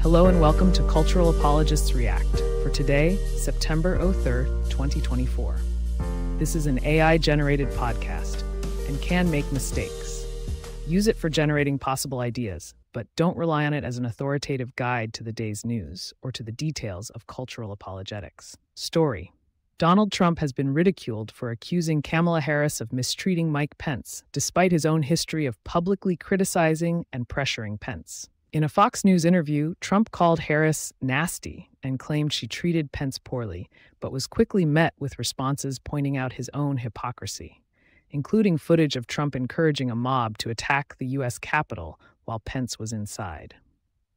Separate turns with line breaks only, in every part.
Hello and welcome to Cultural Apologists React for today, September 3rd, 2024. This is an AI-generated podcast and can make mistakes. Use it for generating possible ideas, but don't rely on it as an authoritative guide to the day's news or to the details of cultural apologetics. Story: Donald Trump has been ridiculed for accusing Kamala Harris of mistreating Mike Pence, despite his own history of publicly criticizing and pressuring Pence. In a Fox News interview, Trump called Harris nasty and claimed she treated Pence poorly, but was quickly met with responses pointing out his own hypocrisy, including footage of Trump encouraging a mob to attack the U.S. Capitol while Pence was inside.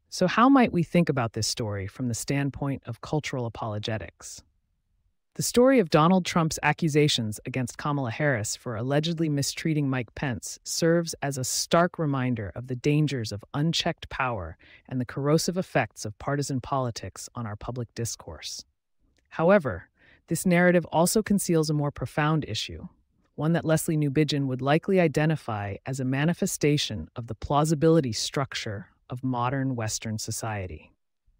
So how might we think about this story from the standpoint of cultural apologetics? The story of Donald Trump's accusations against Kamala Harris for allegedly mistreating Mike Pence serves as a stark reminder of the dangers of unchecked power and the corrosive effects of partisan politics on our public discourse. However, this narrative also conceals a more profound issue, one that Lesslie Newbigin would likely identify as a manifestation of the plausibility structure of modern Western society.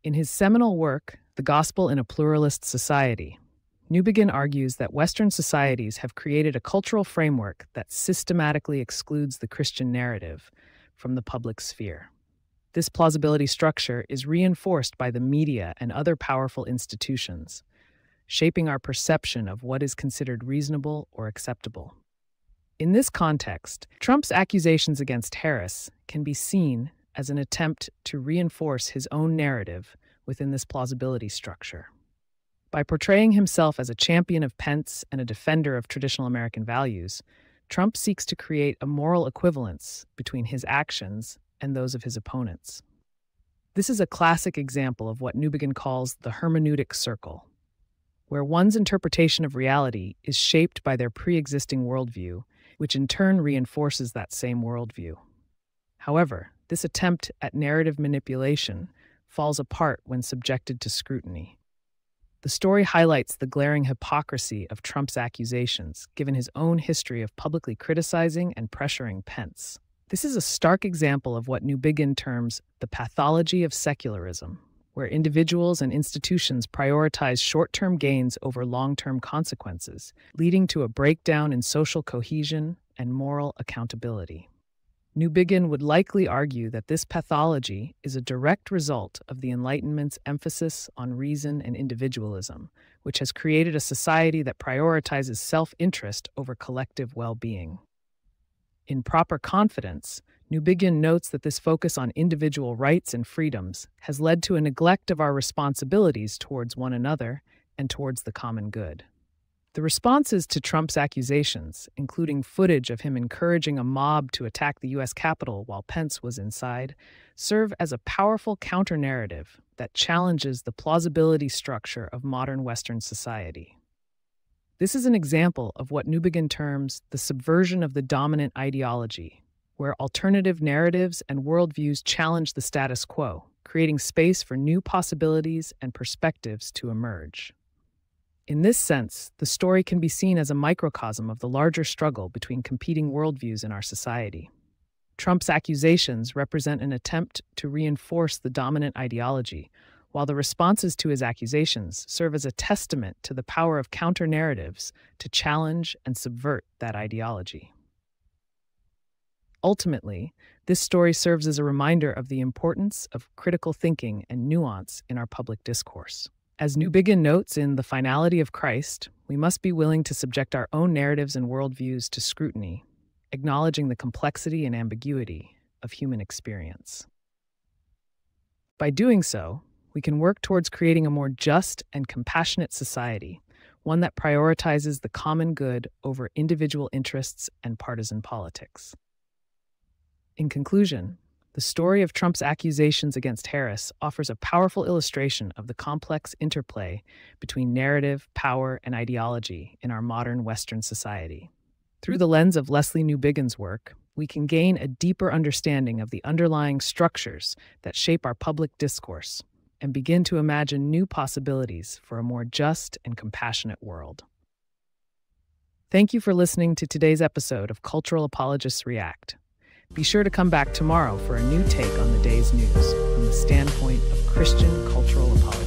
In his seminal work, The Gospel in a Pluralist Society, Newbigin argues that Western societies have created a cultural framework that systematically excludes the Christian narrative from the public sphere. This plausibility structure is reinforced by the media and other powerful institutions, shaping our perception of what is considered reasonable or acceptable. In this context, Trump's accusations against Harris can be seen as an attempt to reinforce his own narrative within this plausibility structure. By portraying himself as a champion of Pence and a defender of traditional American values, Trump seeks to create a moral equivalence between his actions and those of his opponents. This is a classic example of what Newbigin calls the hermeneutic circle, where one's interpretation of reality is shaped by their pre-existing worldview, which in turn reinforces that same worldview. However, this attempt at narrative manipulation falls apart when subjected to scrutiny. The story highlights the glaring hypocrisy of Trump's accusations, given his own history of publicly criticizing and pressuring Pence. This is a stark example of what Newbigin terms the pathology of secularism, where individuals and institutions prioritize short-term gains over long-term consequences, leading to a breakdown in social cohesion and moral accountability. Newbigin would likely argue that this pathology is a direct result of the Enlightenment's emphasis on reason and individualism, which has created a society that prioritizes self-interest over collective well-being. In Proper Confidence, Newbigin notes that this focus on individual rights and freedoms has led to a neglect of our responsibilities towards one another and towards the common good. The responses to Trump's accusations, including footage of him encouraging a mob to attack the U.S. Capitol while Pence was inside, serve as a powerful counter-narrative that challenges the plausibility structure of modern Western society. This is an example of what Newbigin terms the subversion of the dominant ideology, where alternative narratives and worldviews challenge the status quo, creating space for new possibilities and perspectives to emerge. In this sense, the story can be seen as a microcosm of the larger struggle between competing worldviews in our society. Trump's accusations represent an attempt to reinforce the dominant ideology, while the responses to his accusations serve as a testament to the power of counter-narratives to challenge and subvert that ideology. Ultimately, this story serves as a reminder of the importance of critical thinking and nuance in our public discourse. As Newbigin notes in The Finality of Christ, we must be willing to subject our own narratives and worldviews to scrutiny, acknowledging the complexity and ambiguity of human experience. By doing so, we can work towards creating a more just and compassionate society, one that prioritizes the common good over individual interests and partisan politics. In conclusion, the story of Trump's accusations against Harris offers a powerful illustration of the complex interplay between narrative, power, and ideology in our modern Western society. Through the lens of Lesslie Newbigin's work, we can gain a deeper understanding of the underlying structures that shape our public discourse and begin to imagine new possibilities for a more just and compassionate world. Thank you for listening to today's episode of Cultural Apologists React. Be sure to come back tomorrow for a new take on the day's news from the standpoint of Christian cultural apologetics.